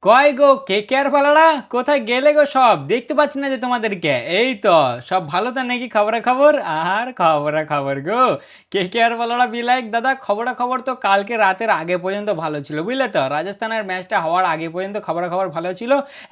কয় গো কেকেআর পালারা কোথায় গেলে গো সব দেখতে পাচ্ছি না যে তোমাদেরকে। এই তো সব ভালো তো নাকি খবরা খবর আর খবরা খবর গো। কেকেআর পালারা বিলাইক দাদা খবরা খবর তো কালকে রাতের আগে পর্যন্ত ভালো ছিল বুঝলে তো, রাজস্থানের ম্যাচটা হওয়ার আগে পর্যন্ত খবরা খবর ভালো ছিল।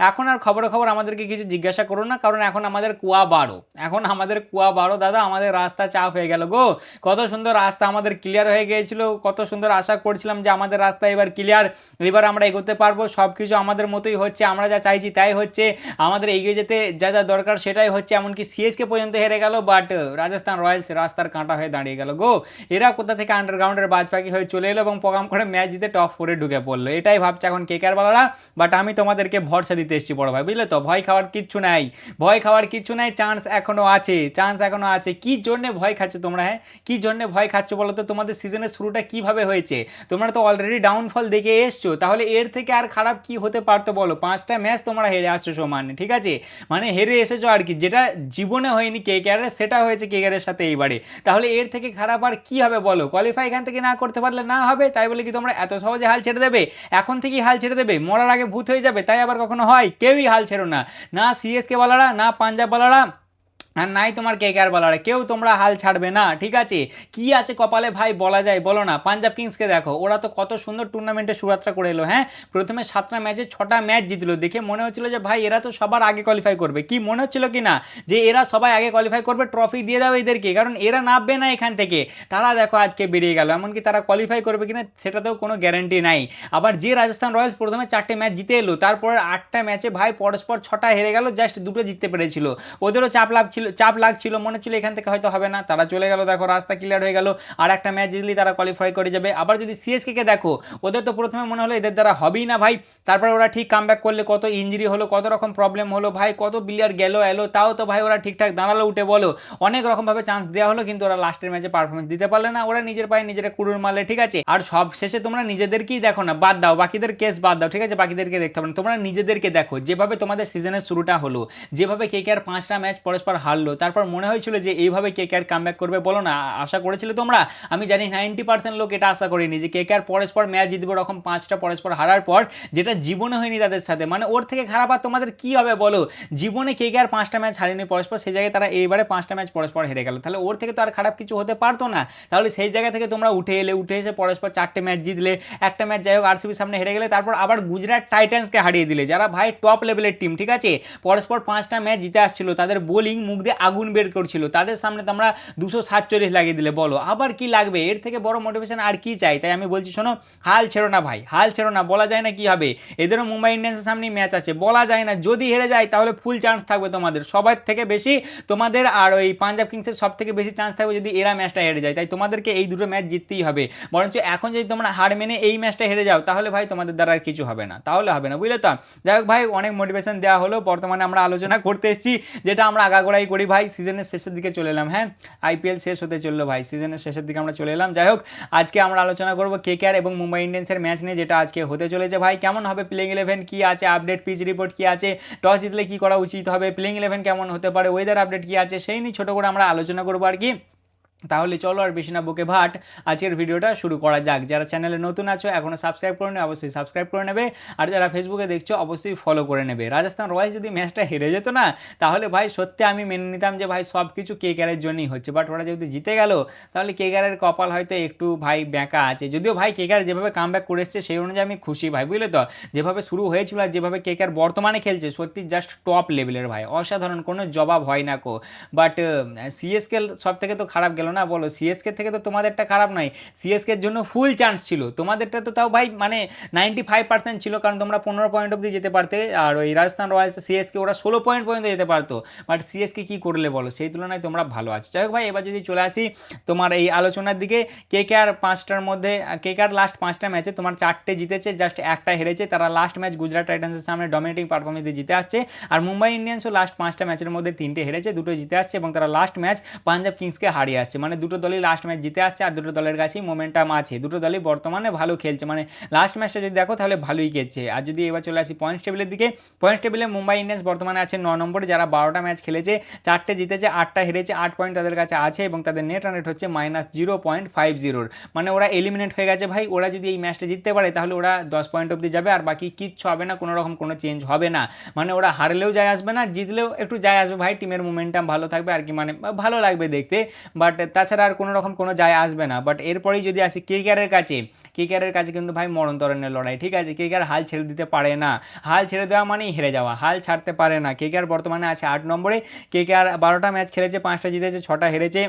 এখন আর খবরা খবর আমাদেরকে কিছু জিজ্ঞাসা করো না, কারণ এখন আমাদের কুয়া বারো, এখন আমাদের কুয়া বারো দাদা, আমাদের রাস্তা চাপ হয়ে গেল গো। কত সুন্দর রাস্তা আমাদের ক্লিয়ার হয়ে গিয়েছিল, কত সুন্দর আশা করছিলাম যে আমাদের রাস্তা এবার ক্লিয়ার, এবার আমরা এগোতে পারবো, সব কিছু আমাদের মতোই হচ্ছে, আমরা যা চাইছি তাই হচ্ছে, আমাদের এগিয়ে যেতে যা যা দরকার সেটাই হচ্ছে, এমনকি সিএসকে পর্যন্ত হেরে গেল। বাট রাজস্থান রয়্যালস রাস্তার কাঁটা হয়ে দাঁড়িয়ে গেল গো। এরা কোথা থেকে আন্ডারগ্রাউন্ডের বাজ পাখি হয়ে চলে এলো এবং প্রোগ্রাম করে ম্যাচ জিতে টপ ফোরে ঢুকে পড়লো, এটাই ভাবছে এখন কেকার বালারা। বাট আমি তোমাদেরকে ভরসা দিতে এসেছি বড় ভাই, বুঝলে তো, ভয় খাওয়ার কিচ্ছু নাই, ভয় খাওয়ার কিচ্ছু নাই, চান্স এখনো আছে, চান্স এখনো আছে। কি জন্য ভয় খাচ্ছ তোমরা? হ্যাঁ, কি জন্য ভয় খাচ্ছ বলো তো? তোমাদের সিজনের শুরুটা কিভাবে হয়েছে? তোমরা তো অলরেডি ডাউনফল দেখে এসছো, তাহলে এর থেকে আর খারাপ কি হতে পারতো বলো? 5টা ম্যাচ তোমরা হেরে আসছো সমানে, ঠিক আছে, মানে হেরে এসেছো আর কি, যেটা জীবনে হয়নি কেকেআরের সেটা হয়েছে কেকেআরের সাথে এইবারে। তাহলে এর থেকে খারাপ আর কি হবে বলো? কোয়ালিফাই এখান থেকে না করতে পারলে না হবে, তাই বলে কি তোমরা এত সহজে হাল ছেড়ে দেবে? এখন থেকেই হাল ছেড়ে দেবে? মরার আগে ভূত হয়ে যাবে, তাই আবার কখনো হয়? কেউই হাল ছেড়ো না, না সিএসকে বলারা, না পাঞ্জাব বলারা, আর নাই তোমার কেকেআর বলারে, কেউ তোমরা হাল ছাড়বে না, ঠিক আছে? কি আছে কপালে ভাই বলা যায় বলো না? পাঞ্জাব কিংসকে দেখো, ওরা তো কত সুন্দর টুর্নামেন্টে শুরুয়াত্রা করে এলো। হ্যাঁ, প্রথমে 7টা ম্যাচে 6টা ম্যাচ জিতলো, দেখে মনে হচ্ছিল যে ভাই এরা তো সবার আগে কোয়ালিফাই করবে। কি মনে হচ্ছিল কি না যে এরা সবাই আগে কোয়ালিফাই করবে, ট্রফি দিয়ে দাও এদেরকে, কারণ এরা নামবে না এখান থেকে। তারা দেখো আজকে বেরিয়ে গেল, এমনকি তারা কোয়ালিফাই করবে কিনা সেটাতেও কোনো গ্যারান্টি নাই। আবার যে রাজস্থান রয়্যালস প্রথমে 4টে ম্যাচ জিতে এলো, তারপরে 8টা ম্যাচে ভাই পরস্পর 6টা হেরে গেল, জাস্ট 2টো জিততে পেরেছিল। ওদেরও চাপ লাগছিল, মনে ছিল এখান থেকে হয়তো হবে না, তারা চলে গেল, দেখো রাস্তা ক্লিয়ার হয়ে গেল, আর একটা ম্যাচ জিতলেই তারা কোয়ালিফাই করে যাবে। আবার যদি সিএসকে কে দেখো, ওদের তো প্রথমে মনে হলো এদের দ্বারা হবেই না ভাই, তারপরে ওরা ঠিক কামব্যাক করলে, কত ইঞ্জুরি হলো, কত রকম প্রবলেম হলো ভাই, কত প্লেয়ার গেল এলো, তাও তো ভাই ওরা ঠিকঠাক দাঁড়ালো উঠে বলো, অনেক রকমভাবে চান্স দেওয়া হলো, কিন্তু ওরা লাস্টের ম্যাচে পারফরমেন্স দিতে পারলে না, ওরা নিজের পায়ে নিজেরা কুড়ুর মারলে, ঠিক আছে। আর সব শেষে তোমরা নিজেদেরকেই দেখো না, বাদ দাও বাকিদের কেস বাদ দাও, ঠিক আছে, বাকিদেরকে দেখতে হবে না, তোমরা নিজেদেরকে দেখো, যেভাবে তোমাদের সিজনের শুরুটা হলো, যেভাবে কেকেআর 5টা ম্যাচ পরস্পর হারলো, তারপর মনে হয়েছিল যে এইভাবে কেকেআর কামব্যাক করবে বলো না? আশা করেছিলে তোমরা? আমি জানি 90% লোক এটা আশা করেনি যে কেকেআর পরস্পর ম্যাচ জিতবে ওরকম 5টা পরস্পর হারার পর, যেটা জীবনে হয়নি তাদের সাথে। মানে ওর থেকে খারাপ আর তোমাদের কি হবে বলো? জীবনে কেকেআর 5টা ম্যাচ হারেনি পরস্পর, সেই জায়গায় তারা এইবারে 5টা ম্যাচ পরস্পর হেরে গেল, তাহলে ওর থেকে তো আর খারাপ কিছু হতে পারতো না। তাহলে সেই জায়গা থেকে তোমরা উঠে এসে পরস্পর 4টে ম্যাচ জিতলে, একটা ম্যাচ যাই হোক আরসিবির সামনে হেরে গেলে, তারপর আবার গুজরাট টাইটান্সকে হারিয়ে দিলে, যারা ভাই টপ লেভেলের টিম, ঠিক আছে, পরস্পর 5টা ম্যাচ জিতে আসছিল, তাদের বোলিং মুখ দিয়ে আগুন বের করছিল, তাদের সামনে তোমরা 247 লাগিয়ে দিলে, বলো আবার কি লাগবে? এর থেকে বড় মোটিভেশন আর কি চাই? তাই আমি বলছি শোনো, হাল ছেড়ো না ভাই, হাল ছেড়ো না, বলা যায় না কি হবে, এদেরও মুম্বাই ইন্ডিয়ান্সের সামনে ম্যাচ আছে, বলা যায় না, যদি হেরে যায় তাহলে ফুল চান্স থাকবে তোমাদের, সবার থেকে বেশি তোমাদের, আর ওই পাঞ্জাব কিংসের সব থেকে বেশি চান্স থাকবে যদি এরা ম্যাচটা হেরে যায়, তাই তোমাদেরকে এই দুটো ম্যাচ জিততেই হবে। বরঞ্চ এখন যদি তোমরা হার মেনে এই ম্যাচটা হেরে যাও, তাহলে ভাই তোমাদের দ্বারা আর কিছু হবে না, তাহলে হবে না, বুঝলে তো। যাই হোক ভাই, অনেক মোটিভেশন দেওয়া হলো, বর্তমানে আমরা আলোচনা করতে এসেছি যেটা আমরা আগাগোড়াই করি ভাই, সিজনের শেষের দিকে চলে এলাম। হ্যাঁ, আইপিএল শেষ হতে চললো ভাই, সিজনের শেষের দিকে আমরা চলে এলাম। যাই হোক, আজকে আমরা আলোচনা করবো কেকেআর এবং মুম্বাই ইন্ডিয়ান্সের ম্যাচ নিয়ে, যেটা আজকে হতে চলেছে ভাই। কেমন হবে প্লেইং ইলেভেন, কি আছে আপডেট, পিচ রিপোর্ট কি আছে, টস জিতলে কি করা উচিত হবে, প্লেইং ইলেভেন কেমন হতে পারে, ওয়েদার আপডেট কি আছে, সেই নিয়ে ছোটো করে আমরা আলোচনা করবো আর কি। তাহলে চলো আর বেশি না বকে ভাট, আজকের ভিডিওটা শুরু করা যাক। যারা চ্যানেলে নতুন আছো, এখনো সাবস্ক্রাইব করে নেবে, অবশ্যই সাবস্ক্রাইব করে নেবে, আর যারা ফেসবুকে দেখছো অবশ্যই ফলো করে নেবে। রাজস্থান রয়্যালস যদি ম্যাচটা হেরে যেত না, তাহলে ভাই সত্যি আমি মেনে নিতাম যে ভাই সব কিছু কেকেআরের জন্যই হচ্ছে, বাট ওরা যেহেতু জিতে গেল, তাহলে কেকেআরের কপাল হয়তো একটু ভাই ব্যাঁকা আছে। যদিও ভাই কেকেআর যেভাবে কামব্যাক করে এসছে সেই অনুযায়ী আমি খুশি ভাই, বুঝলে তো, যেভাবে শুরু হয়েছিল আর যেভাবে কেকেআর বর্তমানে খেলছে, সত্যি জাস্ট টপ লেভেলের ভাই, অসাধারণ, কোনো জবাব হয় না কো। বাট সিএসকে সব থেকে তো খারাপ গেল না বলো, সিএসকে থেকে তো তোমাদেরটা খারাপ নয়, সিএসকের জন্য ফুল চান্স ছিল, তোমাদেরটা তো তাও ভাই মানে 95% ছিল, কারণ তোমরা 15 পয়েন্ট অব্দি যেতে পারতে, আর ওই রাজস্থান রয়্যালস সিএসকে ওরা 16 পয়েন্ট পর্যন্ত যেতে পারতো, বাট সিএসকে কি করলে বলো, সেই তুলনায় তোমরা ভালো আছো। যাই হোক ভাই, এবার যদি চলে আসি তোমার এই আলোচনার দিকে, কেকেআর 5টার মধ্যে, কেকেআর লাস্ট 5টা ম্যাচে তোমার 4টে জিতেছে, জাস্ট একটা হেরেছে, তারা লাস্ট ম্যাচ গুজরাট টাইটান্সের সামনে ডমিনেটিং পারফরমেন্স দিয়ে জিতে আসছে, আর মুম্বাই ইন্ডিয়ান্সও লাস্ট 5টা ম্যাচের মধ্যে 3টে হেরেছে, 2টো জিতে আসছে, এবং তারা লাস্ট ম্যাচ পাঞ্জাব কিংসকে হারিয়ে আসছে। আসছে, মানে দুটো দলই লাস্ট ম্যাচ জিতে আসছে আর দুটো দলের কাছেই মোমেন্টাম আছে, দুটো দলই বর্তমানে ভালো খেলছে, মানে লাস্ট ম্যাচটা যদি দেখো তাহলে ভালোই খেলছে। আর যদি এবার চলে আসি পয়েন্টস টেবিলের দিকে, পয়েন্টস টেবিলে মুম্বাই ইন্ডিয়ান্স বর্তমানে আছে 9 নম্বরে, যারা 12টা ম্যাচ খেলেছে 4টে জিতেছে 8টা হেরেছে, 8 পয়েন্ট তাদের কাছে আছে এবং তাদের নেট রান রেট হচ্ছে -0.50, মানে ওরা এলিমিনেট হয়ে গেছে ভাই। ওরা যদি এই ম্যাচটা জিততে পারে তাহলে ওরা 10 পয়েন্ট অবধি যাবে আর বাকি কিচ্ছু হবে না, কোনো রকম কোনো চেঞ্জ হবে না, মানে ওরা হারলেও যায় আসবে না, জিতলেও একটু যায় আসবে ভাই, টিমের মোমেন্টাম ভালো থাকবে আর কি, মানে ভালো লাগবে দেখতে, বাট তাছাড়া আর কোনো রকম কোনো যায় আসবে না। বাট এরপরেই যদি আসি কেকেআরের কাছে, কেকেআরের কাছে কিন্তু ভাই মরণ তরণের লড়াই, ঠিক আছে, কেকেআর হাল ছেড়ে দিতে পারে না, হাল ছেড়ে দেওয়া মানেই হেরে যাওয়া, হাল ছাড়তে পারে না। কেকেআর বর্তমানে আছে 8 নম্বরে, কেকেআর 12টা ম্যাচ খেলেছে 5টা জিতেছে 6টা হেরেছে,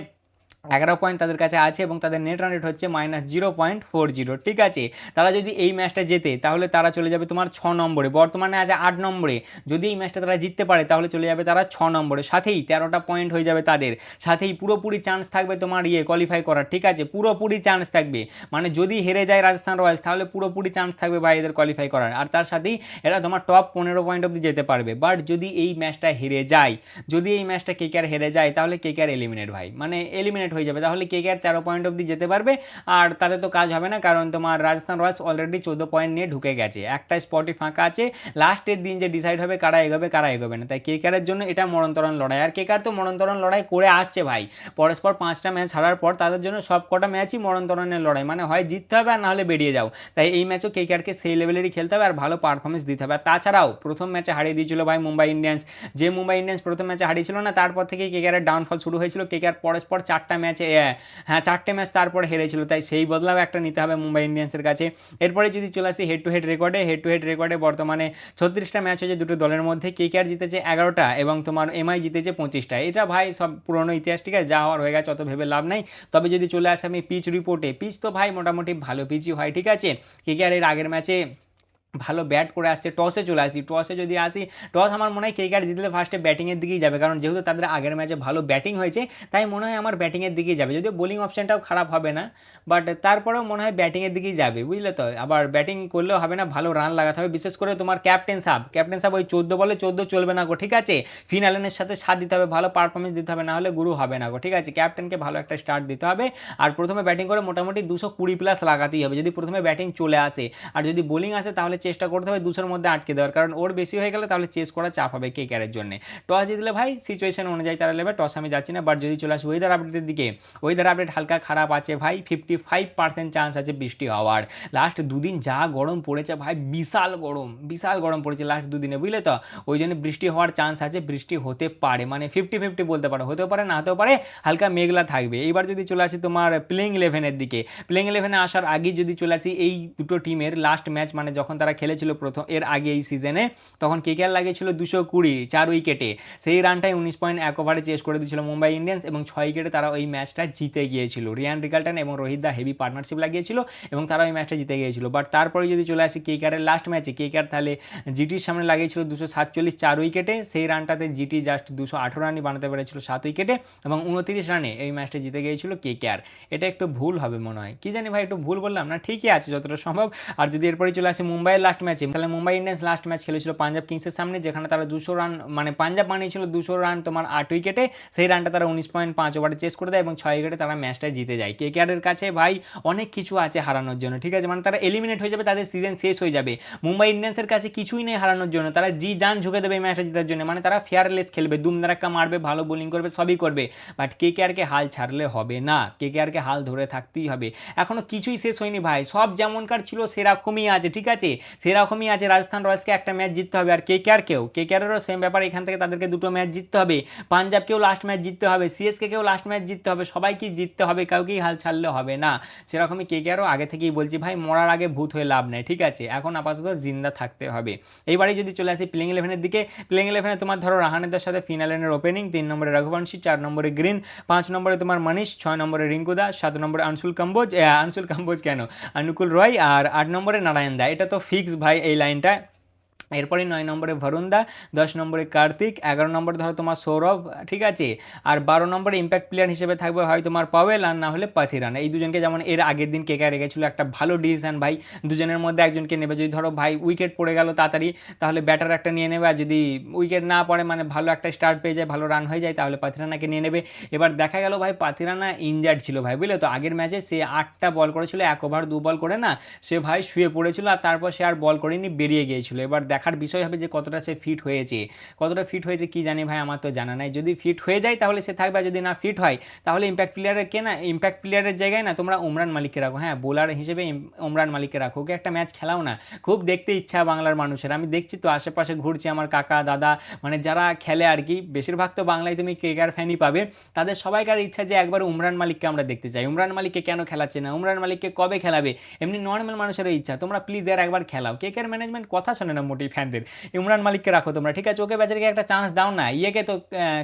11 পয়েন্ট তাদের কাছে আছে এবং তাদের নেট রান রেট হচ্ছে -0.40, ঠিক আছে। তারা যদি এই ম্যাচটা জেতে তাহলে তারা চলে যাবে তোমার 6 নম্বরে, বর্তমানে আছে 8 নম্বরে, যদি এই ম্যাচটা তারা জিততে পারে তাহলে চলে যাবে তারা 6 নম্বরে, সাথেই 13টা পয়েন্ট হয়ে যাবে তাদের, সাথেই পুরোপুরি চান্স থাকবে তোমার কোয়ালিফাই করার, ঠিক আছে, পুরোপুরি চান্স থাকবে, মানে যদি হেরে যায় রাজস্থান রয়্যালস তাহলে পুরোপুরি চান্স থাকবে ভাই এদের কোয়ালিফাই করার, আর তার সাথেই এরা তোমার টপ 15 পয়েন্ট অবধি যেতে পারবে। বাট যদি এই ম্যাচটা হেরে যায়, যদি এই ম্যাচটা কেকেআর হেরে যায় তাহলে কেকেআর এলিমিনেট ভাই, মানে এলিমিনেট হয়ে যাবে, তাহলে কেকেআর 13 পয়েন্ট অবধি যেতে পারবে আর তাদের তো কাজ হবে না, কারণ তোমার রাজস্থান রয়্যালস অলরেডি 14 পয়েন্ট নিয়ে ঢুকে গেছে, একটা স্পটই ফাঁকা আছে, লাস্টের দিন যে ডিসাইড হবে কারা এগোবে কারা এগোবে না, তাই কেকেআরের জন্য এটা মরণতরণ লড়াই, আর কেকেআর তো মরণতরণ লড়াই করে আসছে ভাই, পরস্পর 5টা ম্যাচ হারার পর তাদের জন্য সব কটা ম্যাচই মরণতরণের লড়াই, মানে হয় জিততে হবে আর নাহলে বেরিয়ে যাও, তাই এই ম্যাচও কেকেআরকে সেই লেভেলেরই খেলতে হবে আর ভালো পারফরমেন্স দিতে হবে। আর তাছাড়াও প্রথম ম্যাচে হারিয়ে দিয়েছিল ভাই মুম্বাই ইন্ডিয়ান্স, যে মুম্বাই ইন্ডিয়ান্স প্রথম ম্যাচে হারিয়েছিল না, তারপর থেকেই কেকেআরের ডাউনফল শুরু হয়েছিল, কেকেআর পরস্পর 4টা ম্যাচে, হ্যাঁ 4টে ম্যাচ তারপর হেরেছিল, তাই সেই বদলাও একটা নিতে হবে মুম্বাই ইন্ডিয়ান্সের কাছে। এরপরে যদি চলে আসি হেড টু হেড রেকর্ডে, হেড টু হেড রেকর্ডে বর্তমানে 36টা ম্যাচ হয়েছে দুটো দলের মধ্যে, কেকেআর জিতেছে 11টা এবং তোমার এমআই জিতেছে 25টা, এটা ভাই সব পুরনো ইতিহাস, ঠিক আছে, যা হওয়ার হয়ে গেছে অত ভেবে লাভ নাই। তবে যদি চলে আসে আমি পিচ রিপোর্টে, পিচ তো ভাই মোটামুটি ভালো পিচই হয়, ঠিক আছে, কেকেআর এর আগের ম্যাচে ভালো ব্যাট করে আসছে। টসে চলে আসি, টসে যদি আসি, টস আমার মনে হয় কেকেআর জিতলে ফার্স্টে ব্যাটিংয়ের দিকেই যাবে, কারণ যেহেতু তাদের আগের ম্যাচে ভালো ব্যাটিং হয়েছে তাই মনে হয় আমার ব্যাটিংয়ের দিকেই যাবে, যদিও বোলিং অপশানটাও খারাপ হবে না, বাট তারপরেও মনে হয় ব্যাটিংয়ের দিকেই যাবে, বুঝলে তো, আবার ব্যাটিং করলেও হবে না, ভালো রান লাগাতে হবে, বিশেষ করে তোমার ক্যাপ্টেন সাহেব ওই 14 বলে 14 চলবে না গো, ঠিক আছে, ফিনালেনের সাথে সাথ দিতে হবে, ভালো পারফরমেন্স দিতে হবে, না হলে গুরু হবে না গো, ঠিক আছে, ক্যাপ্টেনকে ভালো একটা স্টার্ট দিতে হবে আর প্রথমে ব্যাটিং করে মোটামুটি 220+ লাগাতেই হবে যদি প্রথমে ব্যাটিং চলে আসে, আর যদি বোলিং আসে তাহলে চেষ্টা করতে হবে 200 মধ্যে আটকে দেওয়ার, কারণ ওর বেশি হয়ে গেলে তাহলে চেস করা চাপ হবে কেকেআরের জন্য। টস জিতলে ভাই সিচুয়েশন অনুযায়ী তারা নেবে, টস আমি যাচ্ছি না। বাট যদি চলে আসি ওয়েদার আপডেটের দিকে, ওয়েদার আপডেট হালকা খারাপ আছে ভাই, 55% চান্স আছে বৃষ্টি হওয়ার। লাস্ট দুদিন যা গরম পড়েছে ভাই, বিশাল গরম পড়েছে লাস্ট দুদিনে, বুঝলে তো, ওই জন্য বৃষ্টি হওয়ার চান্স আছে, বৃষ্টি হতে পারে, মানে 50-50 বলতে পারো, হতেও পারে না হতেও পারে, হালকা মেঘলা থাকবে। এইবার যদি চলে আসি তোমার প্লেইং 11-এর দিকে, প্লেইং 11-এ আসার আগে যদি চলে আসি এই দুটো টিমের লাস্ট ম্যাচ, মানে যখন তারা খেলেছিল প্রথম এর আগে এই সিজনে, তখন কেকেআর লাগিয়েছিল 220 4 উইকেটে, সেই রানটাই 19.1 ওভারে চেস করে দিয়েছিল মুম্বাই ইন্ডিয়ান্স এবং 6 উইকেটে তারা ওই ম্যাচটা জিতে গিয়েছিল। রিয়ান রিকালটন এবং রোহিত দা হেভি পার্টনারশিপ লাগিয়েছিল এবং তারা ওই ম্যাচটা জিতে গিয়েছিল। বাট তারপরে যদি চলে আসি কেকেআরের লাস্ট ম্যাচে, কেকেআর তাহলে জিটির সামনে লাগিয়েছিল 247 4 উইকেটে, সেই রানটাতে জিটি জাস্ট 218 রানই বানাতে পেরেছিল 7 উইকেটে এবং 29 রানে এই ম্যাচটা জিতে গিয়েছিল কেকেআর। এটা একটু ভুল হবে মনে হয়, কি জানি ভাই, একটু ভুল বললাম না, ঠিকই আছে যতটা সম্ভব। আর যদি এরপরে চলে আসি মুম্বাইয়ের লাস্ট ম্যাচে, তাহলে মুম্বাই ইন্ডিয়ান্স লাস্ট ম্যাচ খেলেছিল পাঞ্জাব কিংসের সামনে, যেখানে তারা 200 রান, মানে পাঞ্জাব বানিয়েছিল 200 রান তোমার 8 উইকেটে, সেই রানটা তারা 19.5 ওভারে চেস করে দেয় এবং 6 উইকেটে তারা ম্যাচটা জিতে যায়। কেকেআরের কাছে ভাই অনেক কিছু আছে হারানোর জন্য, ঠিক আছে, মানে তারা এলিমিনেট হয়ে যাবে, তাদের সিজন শেষ হয়ে যাবে। মুম্বাই ইন্ডিয়ান্সের কাছে কিছুই নেই হারানোর জন্য, তারা জি জান ঝুঁকে দেবে এই ম্যাচটা জেতার জন্য, মানে তারা ফেয়ারলেস খেলবে, দুমদারাক্কা মারবে, ভালো বোলিং করবে, সবই করবে, বাট কেকেআরকে হাল ছাড়লে হবে না, কেকেআরকে হাল ধরে থাকতেই হবে। এখনো কিছুই শেষ হয়নি ভাই, সব যেমনকার ছিল সেরকমই আছে, ঠিক আছে, সেরকমই আছে। রাজস্থান রয়্যালসকে একটা ম্যাচ জিততে হবে আর কেকেআরেরও সেম ব্যাপার, এখান থেকে তাদেরকে দুটো ম্যাচ জিততে হবে, পাঞ্জাবকেও লাস্ট ম্যাচ জিততে হবে, সিএসকেও লাস্ট ম্যাচ জিততে হবে, সবাইকেই জিততে হবে, কাউকেই হাল ছাড়লে হবে না। সেরকমই কেকেআরও আগে থেকেই বলছি ভাই, মরার আগে ভূত হয়ে লাভ নেই, ঠিক আছে, এখন আপাতত জিন্দা থাকতে হবে। এইবারে যদি চলে আসি প্লেইং 11-এর দিকে, প্লেইং 11-এ তোমার ধরো রাহানেদের সাথে ফিনালেনের ওপেনিং, 3 নম্বরে রঘুবংশী, 4 নম্বরে গ্রিন, 5 নম্বরে তোমার মনীষ, 6 নম্বরে রিঙ্কু দা, 7 নম্বরে আনসুল কাম্বোজ কেন অনুকূল রয় আর 8 নম্বরে নারায়ণ দা। এটা তো ফিক্স ভাই এই লাইনটা, এরপরে 9 নম্বরে ভরুণ দা, 10 নম্বরে কার্তিক, 11 নম্বরে ধরো তোমার সৌরভ, ঠিক আছে। আর 12 নম্বরে ইম্প্যাক্ট প্লেয়ার হিসেবে থাকবে হয় তোমার পাওয়েল আর না হলে পাথিরানা। এই দুজনকে যেমন এর আগের দিন কেকে রেখেছিল, একটা ভালো ডিসিশন ভাই, দুজনের মধ্যে একজনকে নেবে। যদি ধরো ভাই উইকেট পড়ে গেল তাড়াতাড়ি, তাহলে ব্যাটার একটা নিয়ে নেবে, আর যদি উইকেট না পড়ে মানে ভালো একটা স্টার্ট পেয়ে যায়, ভালো রান হয়ে যায়, তাহলে পাথিরানাকে নিয়ে নেবে। এবার দেখা গেল ভাই পাথিরানা ইনজার্ড ছিল ভাই, বুঝলে তো। আগের ম্যাচে সে 8টা বল করেছিল, 1 ওভার 2 বল করে না, সে ভাই শুয়ে পড়েছিল, আর তারপর সে আর বল করেনি, বেরিয়ে গিয়েছিল। এবার দেখার বিষয় হবে যে কতটা সে ফিট হয়েছে, কতটা ফিট হয়েছে কি জানি ভাই, আমার তো জানা নাই। যদি ফিট হয়ে যায় তাহলে সে থাকবে, আর যদি না ফিট হয় তাহলে ইম্প্যাক্ট প্লেয়ারের কে না, ইম্প্যাক্ট প্লেয়ারের জায়গায় না তোমরা উমরান মালিককে রাখো, হ্যাঁ বোলার হিসেবে উমরান মালিককে রাখো, ওকে একটা ম্যাচ খেলাও না। খুব দেখতে ইচ্ছা বাংলার মানুষের, আমি দেখছি তো আশেপাশে ঘুরছি, আমার কাকা দাদা মানে যারা খেলে আর কি, বেশিরভাগ তো বাংলায় তুমি কেকার ফ্যানই পাবে, তাদের সবাইকার ইচ্ছা যে একবার উমরান মালিককে আমরা দেখতে চাই। উমরান মালিককে কেন খেলাচ্ছে না, উমরান মালিককে কবে খেলাবে, এমনি নর্মাল মানুষেরও ইচ্ছা, তোমরা প্লিজ এর একবার খেলাও। কেকের ম্যানেজমেন্ট কথা শোনে না মোটেই ফ্যানদের, ইমরান মালিককে রাখো তোমরা, ঠিক আছে। ওকে বেচারিকে একটা চান্স দাও না, ইয়েকে তো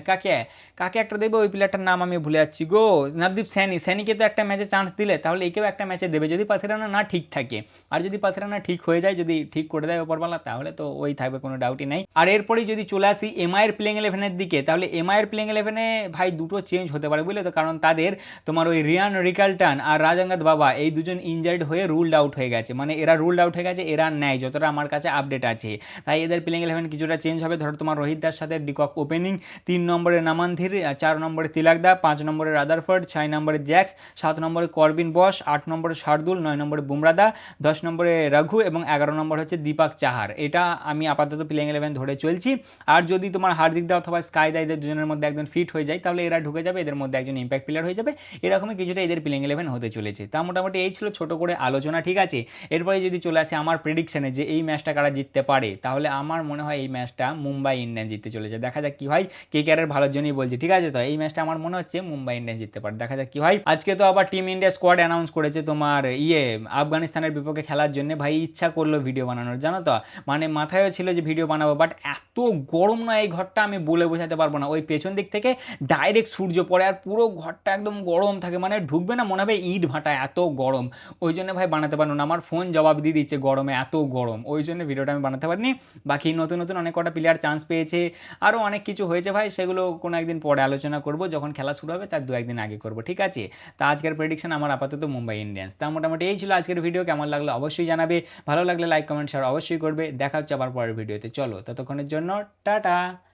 কাকে কাকে একটা দেবে, ওই প্লেয়ারটার নাম আমি ভুলে যাচ্ছি গো, নবদীপ স্যানি, স্যানিকে তো একটা ম্যাচে চান্স দিলে, তাহলে একেও একটা ম্যাচে দেবে, যদি পাথিরানা না ঠিক থাকে। আর যদি পাথিরানা ঠিক হয়ে যায়, যদি ঠিক করে দেয় ওপরওয়ালা, তাহলে তো ওই থাকবে, কোনো ডাউটই নাই। আর এরপরেই যদি চলে আসি এমআই এর প্লেইং ইলেভেনের দিকে, তাহলে এমআই এর প্লেইং ইলেভেনে ভাই দুটো চেঞ্জ হতে পারে, বুঝলে তো। কারণ তাদের তোমার ওই রিয়ান রিকালটন আর রাজাঙ্গাদ বাবা এই দুজন ইনজার্ড হয়ে রুলড আউট হয়ে গেছে, মানে এরা রুলড আউট হয়ে গেছে, এরা নেয় যতটা আমার কাছে আপডেট আছে। তাই এদের প্লেইং ইলেভেন কিছুটা চেঞ্জ হবে। ধরো তোমার রোহিত দার সাথে ডিকক ওপেনিং, 3 নম্বরে নামানধীর, 4 নম্বরে তিলাকদা, 5 নম্বরে রাদারফোর্ড, 6 নম্বরে জ্যাক্স, 7 নম্বরে করবিন বস, 8 নম্বরে শার্দুল, 9 নম্বরে বুমরাদা, 10 নম্বরে রঘু এবং 11 নম্বর হচ্ছে দীপক চাহার। এটা আমি আপাতত প্লেইং ইলেভেন ধরে চলছি। আর যদি তোমার হার্দিক দা অথবা স্কাই দা এদের দুজনের মধ্যে একজন ফিট হয়ে যায়, তাহলে এরা ঢুকে যাবে, এদের মধ্যে একজন ইম্প্যাক্ট প্লেয়ার হয়ে যাবে। এরকমই কিছুটা এদের প্লেইং ইলেভেন হতে চলেছে। তা মোটামুটি এই ছিল ছোট করে আলোচনা, ঠিক আছে। এরপরে যদি চলে আসে আমার প্রেডিকশনে যে এই ম্যাচটা কারা জিততে পারে, তাহলে আমার মনে হয় এই ম্যাচটা মুম্বাই ইন্ডিয়ান্স জিততে চলেছে। দেখা যাক কি হয়, কেকেআরের ভালোর জন্যই বলছি, ঠিক আছে। তো এই ম্যাচটা আমার মনে হচ্ছে মুম্বাই ইন্ডিয়ান্স জিততে পারে, দেখা যাক কি হয়। আজকে তো আবার টিম ইন্ডিয়া স্কোয়াড অ্যানাউন্স করেছে তোমার আফগানিস্তানের বিপক্ষে খেলার জন্য। ভাই ইচ্ছা করলো ভিডিও বানানোর, জানো তো, মানে মাথায়ও ছিল যে ভিডিও বানাবো, বাট এত গরম না এই ঘরটা, আমি বলে বোঝাতে পারবো না। ওই পেছন দিক থেকে ডাইরেক্ট সূর্য পড়ে, আর পুরো ঘরটা একদম গরম থাকে, মানে ঢুকবে না মনে হবে ইট ভাটা, এত গরম। ওই জন্য ভাই বানাতে পারবো না, আমার ফোন জবাব দিয়ে দিচ্ছে গরমে, এত গরম, ওই জন্য ভিডিওটা আমি বানাতে পারিনি। বাকি নতুন নতুন অনেক কটা প্লেয়ার চান্স পেয়েছে, আরও অনেক কিছু হয়েছে ভাই, সেগুলো কোনো একদিন পরে আলোচনা করব, যখন খেলা শুরু হবে তার 2-1 দিন আগে করব, ঠিক আছে। তা আজকের প্রেডিকশন আমার আপাতত মুম্বাই ইন্ডিয়ান্স। তা মোটামুটি এই ছিল আজকের ভিডিও, কেমন লাগলো অবশ্যই জানাবে, ভালো লাগলে লাইক কমেন্ট শেয়ার অবশ্যই করবে। দেখা হচ্ছে আবার পরের ভিডিওতে, চলো ততক্ষণের জন্য টাটা।